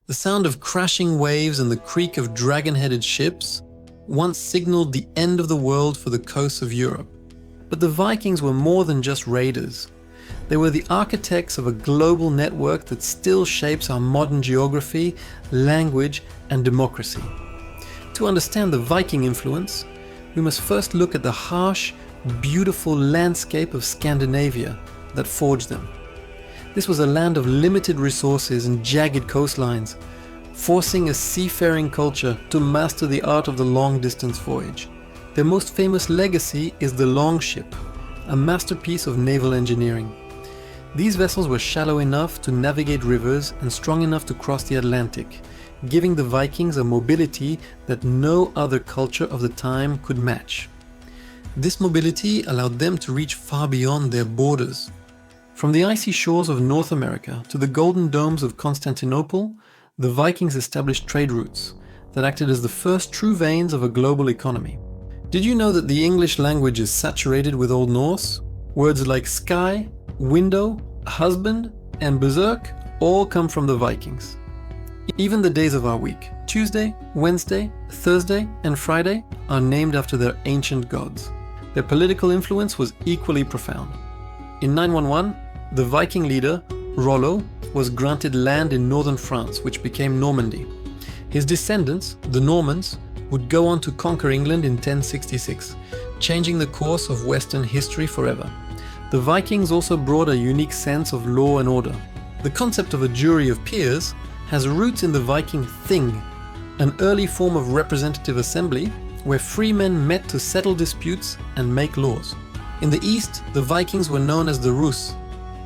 The sound of crashing waves and the creak of dragon-headed ships once signaled the end of the world for the coasts of Europe. But the Vikings were more than just raiders. They were the architects of a global network that still shapes our modern geography, language, and democracy. To understand the Viking influence, we must first look at the harsh, beautiful landscape of Scandinavia that forged them. This was a land of limited resources and jagged coastlines, forcing a seafaring culture to master the art of the long-distance voyage. Their most famous legacy is the longship, a masterpiece of naval engineering. These vessels were shallow enough to navigate rivers and strong enough to cross the Atlantic, giving the Vikings a mobility that no other culture of the time could match. This mobility allowed them to reach far beyond their borders. From the icy shores of North America to the golden domes of Constantinople, the Vikings established trade routes that acted as the first true veins of a global economy. Did you know that the English language is saturated with Old Norse? Words like sky, window, husband, and berserk all come from the Vikings. Even the days of our week, Tuesday, Wednesday, Thursday, and Friday, are named after their ancient gods. Their political influence was equally profound. In 911, the Viking leader, Rollo, was granted land in northern France, which became Normandy. His descendants, the Normans, would go on to conquer England in 1066, changing the course of Western history forever. The Vikings also brought a unique sense of law and order. The concept of a jury of peers has roots in the Viking Thing, an early form of representative assembly where free men met to settle disputes and make laws. In the east, the Vikings were known as the Rus.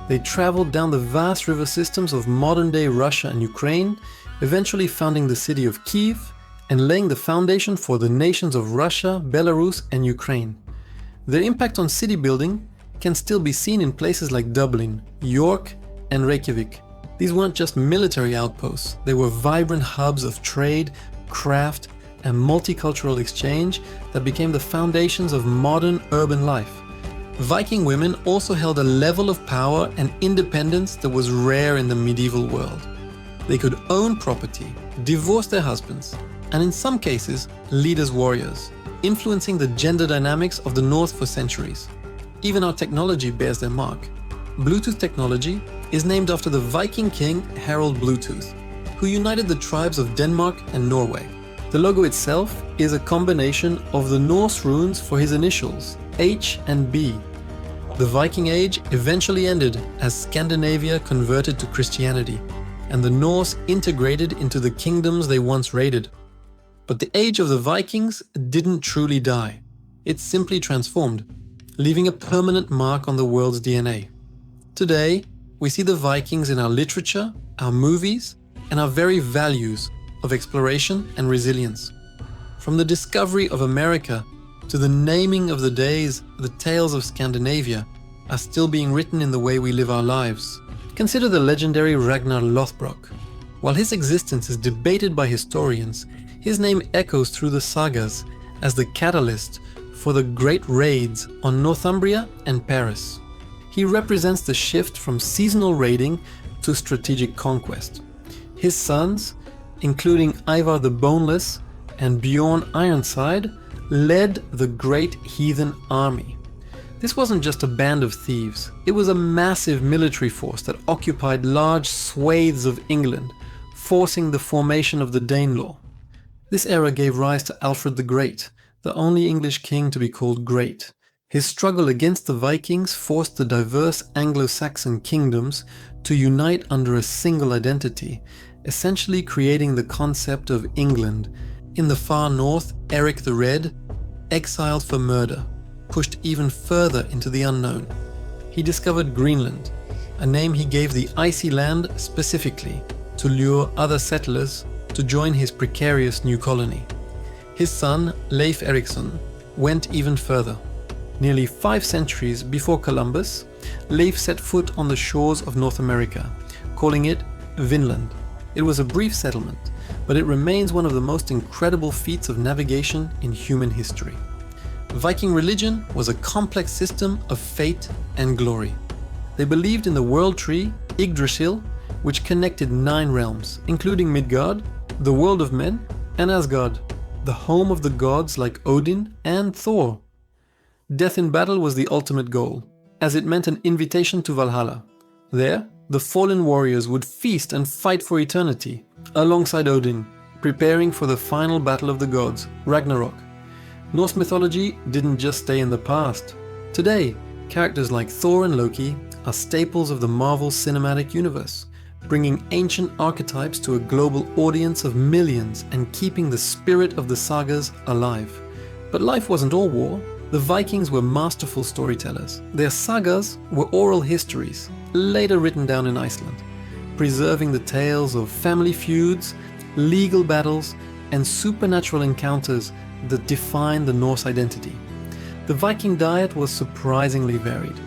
They traveled down the vast river systems of modern-day Russia and Ukraine, eventually founding the city of Kiev and laying the foundation for the nations of Russia, Belarus, and Ukraine. Their impact on city building can still be seen in places like Dublin, York, and Reykjavik. These weren't just military outposts, they were vibrant hubs of trade, craft, and multicultural exchange that became the foundations of modern urban life. Viking women also held a level of power and independence that was rare in the medieval world. They could own property, divorce their husbands, and in some cases, lead as warriors, influencing the gender dynamics of the North for centuries. Even our technology bears their mark. Bluetooth technology is named after the Viking King Harald Bluetooth, who united the tribes of Denmark and Norway. The logo itself is a combination of the Norse runes for his initials, H and B. The Viking Age eventually ended as Scandinavia converted to Christianity, and the Norse integrated into the kingdoms they once raided. But the age of the Vikings didn't truly die. It simply transformed, leaving a permanent mark on the world's DNA. Today, we see the Vikings in our literature, our movies, and our very values of exploration and resilience. From the discovery of America to the naming of the days, the tales of Scandinavia are still being written in the way we live our lives. Consider the legendary Ragnar Lothbrok. While his existence is debated by historians, his name echoes through the sagas as the catalyst for the great raids on Northumbria and Paris. He represents the shift from seasonal raiding to strategic conquest. His sons, including Ivar the Boneless and Bjorn Ironside, led the great heathen army. This wasn't just a band of thieves, it was a massive military force that occupied large swathes of England, forcing the formation of the Danelaw. This era gave rise to Alfred the Great, the only English king to be called great. His struggle against the Vikings forced the diverse Anglo-Saxon kingdoms to unite under a single identity, essentially creating the concept of England. In the far north, Eric the Red, exiled for murder, pushed even further into the unknown. He discovered Greenland, a name he gave the icy land specifically to lure other settlers to join his precarious new colony. His son, Leif Erikson, went even further. Nearly 5 centuries before Columbus, Leif set foot on the shores of North America, calling it Vinland. It was a brief settlement, but it remains one of the most incredible feats of navigation in human history. Viking religion was a complex system of fate and glory. They believed in the world tree, Yggdrasil, which connected 9 realms, including Midgard, the world of men, and Asgard, the home of the gods like Odin and Thor. Death in battle was the ultimate goal, as it meant an invitation to Valhalla. There, the fallen warriors would feast and fight for eternity, alongside Odin, preparing for the final battle of the gods, Ragnarok. Norse mythology didn't just stay in the past. Today, characters like Thor and Loki are staples of the Marvel Cinematic Universe, bringing ancient archetypes to a global audience of millions and keeping the spirit of the sagas alive. But life wasn't all war. The Vikings were masterful storytellers. Their sagas were oral histories, later written down in Iceland, preserving the tales of family feuds, legal battles, and supernatural encounters that define the Norse identity. The Viking diet was surprisingly varied.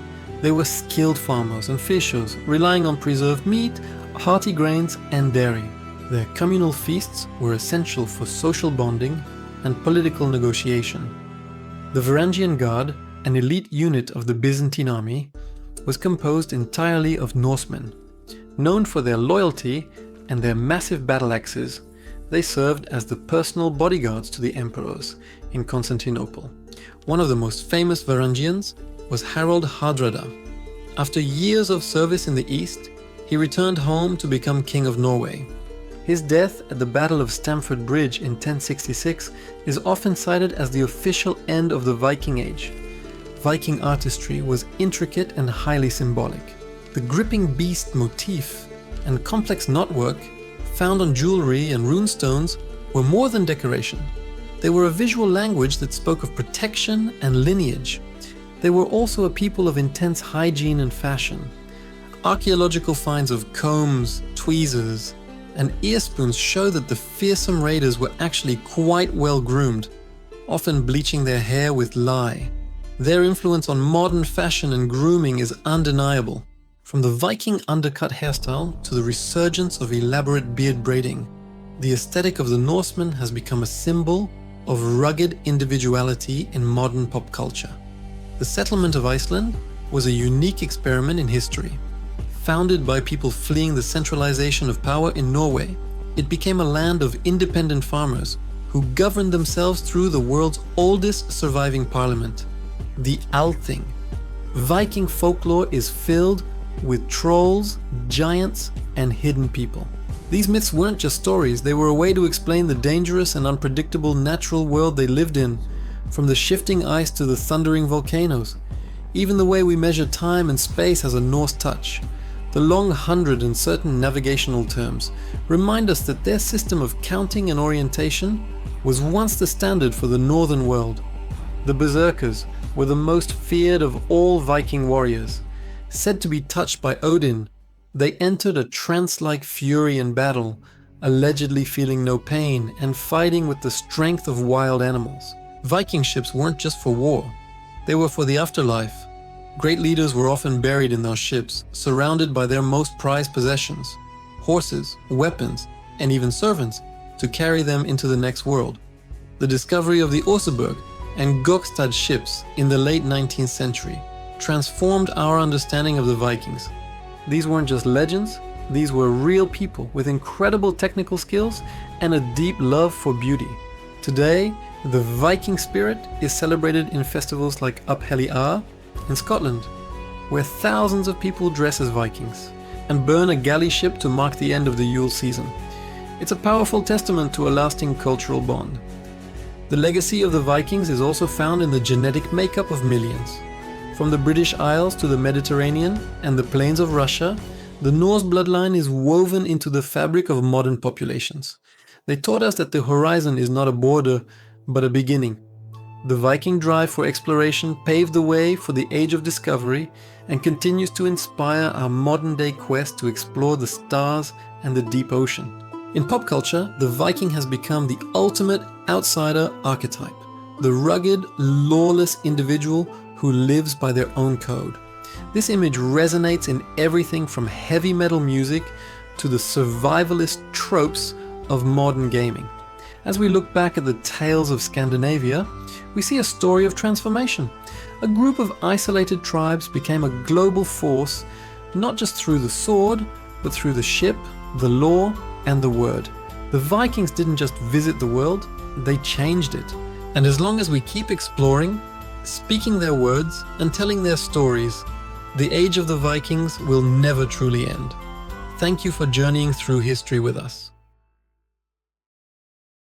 They were skilled farmers and fishers, relying on preserved meat, hearty grains, and dairy. Their communal feasts were essential for social bonding and political negotiation. The Varangian Guard, an elite unit of the Byzantine army, was composed entirely of Norsemen. Known for their loyalty and their massive battle axes, they served as the personal bodyguards to the emperors in Constantinople. One of the most famous Varangians was Harald Hardrada. After years of service in the east, he returned home to become King of Norway. His death at the Battle of Stamford Bridge in 1066 is often cited as the official end of the Viking Age. Viking artistry was intricate and highly symbolic. The gripping beast motif and complex knotwork found on jewelry and runestones were more than decoration. They were a visual language that spoke of protection and lineage. They were also a people of intense hygiene and fashion. Archaeological finds of combs, tweezers, and ear spoons show that the fearsome raiders were actually quite well groomed, often bleaching their hair with lye. Their influence on modern fashion and grooming is undeniable. From the Viking undercut hairstyle to the resurgence of elaborate beard braiding, the aesthetic of the Norsemen has become a symbol of rugged individuality in modern pop culture. The settlement of Iceland was a unique experiment in history. Founded by people fleeing the centralization of power in Norway, it became a land of independent farmers who governed themselves through the world's oldest surviving parliament, the Althing. Viking folklore is filled with trolls, giants, and hidden people. These myths weren't just stories, they were a way to explain the dangerous and unpredictable natural world they lived in, from the shifting ice to the thundering volcanoes. Even the way we measure time and space has a Norse touch. The long 100 and certain navigational terms remind us that their system of counting and orientation was once the standard for the northern world. The Berserkers were the most feared of all Viking warriors. Said to be touched by Odin, they entered a trance-like fury in battle, allegedly feeling no pain and fighting with the strength of wild animals. Viking ships weren't just for war, they were for the afterlife. Great leaders were often buried in those ships, surrounded by their most prized possessions, horses, weapons, and even servants, to carry them into the next world. The discovery of the Oseberg and Gokstad ships in the late 19th century transformed our understanding of the Vikings. These weren't just legends, these were real people with incredible technical skills and a deep love for beauty. Today, the Viking spirit is celebrated in festivals like Uphelliar in Scotland, where thousands of people dress as Vikings and burn a galley ship to mark the end of the Yule season. It's a powerful testament to a lasting cultural bond. The legacy of the Vikings is also found in the genetic makeup of millions. From the British Isles to the Mediterranean and the plains of Russia, the Norse bloodline is woven into the fabric of modern populations. They taught us that the horizon is not a border, but a beginning. The Viking drive for exploration paved the way for the Age of Discovery and continues to inspire our modern-day quest to explore the stars and the deep ocean. In pop culture, the Viking has become the ultimate outsider archetype, the rugged, lawless individual who lives by their own code. This image resonates in everything from heavy metal music to the survivalist tropes of modern gaming. As we look back at the tales of Scandinavia, we see a story of transformation. A group of isolated tribes became a global force, not just through the sword, but through the ship, the law, and the word. The Vikings didn't just visit the world, they changed it. And as long as we keep exploring, speaking their words, and telling their stories, the age of the Vikings will never truly end. Thank you for journeying through history with us.